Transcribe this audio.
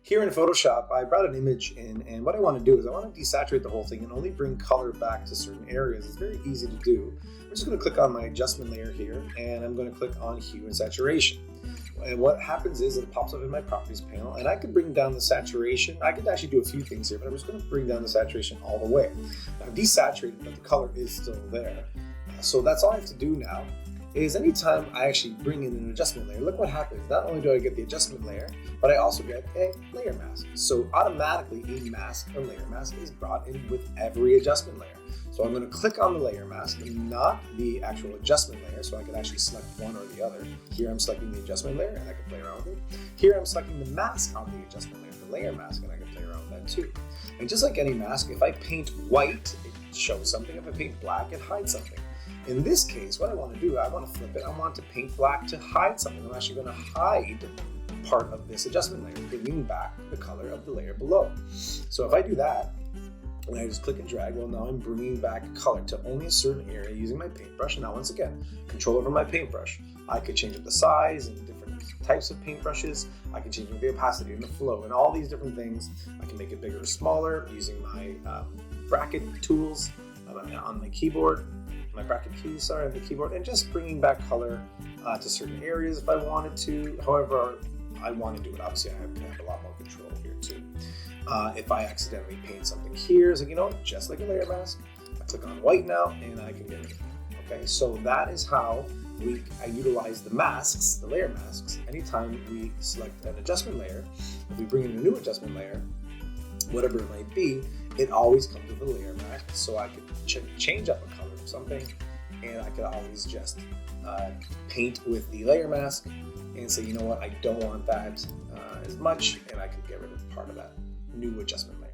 Here in Photoshop, I brought an image in, and what I want to do is I want to desaturate the whole thing and only bring color back to certain areas. It's very easy to do. I'm just going to click on my adjustment layer here, and I'm going to click on Hue and Saturation. And what happens is it pops up in my properties panel, and I could bring down the saturation. I could actually do a few things here, but I'm just going to bring down the saturation all the way. Now, I've desaturated, but the color is still there. So that's all I have to do now. Is anytime I actually bring in an adjustment layer, look what happens. Not only do I get the adjustment layer, but I also get a layer mask. So automatically a mask or layer mask is brought in with every adjustment layer. So I'm going to click on the layer mask and not the actual adjustment layer, so I can actually select one or the other. Here I'm selecting the adjustment layer and I can play around with it. Here I'm selecting the mask on the adjustment layer, the layer mask, and I can play around with that too. And just like any mask, if I paint white, it shows something. If I paint black, it hides something. In this case, what I want to do, I want to flip it. I want to paint black to hide something. I'm actually going to hide part of this adjustment layer, bringing back the color of the layer below. So if I do that, and I just click and drag, well, now I'm bringing back color to only a certain area using my paintbrush. And now once again, control over my paintbrush. I could change up the size and different types of paintbrushes. I can change the opacity and the flow and all these different things. I can make it bigger or smaller using my bracket tools on my keyboard. My bracket keys are on the keyboard, and just bringing back color to certain areas if I wanted to. However I want to do it, obviously I can have a lot more control here too. If I accidentally paint something here, it's like, you know, just like a layer mask, I click on white now and I can get it. Okay, so that is how I utilize the masks, the layer masks. Anytime we select an adjustment layer, if we bring in a new adjustment layer, whatever it might be, it always comes with a layer mask, so I could change up a color of something, and I could always just paint with the layer mask and say, you know what, I don't want that as much, and I could get rid of part of that new adjustment layer.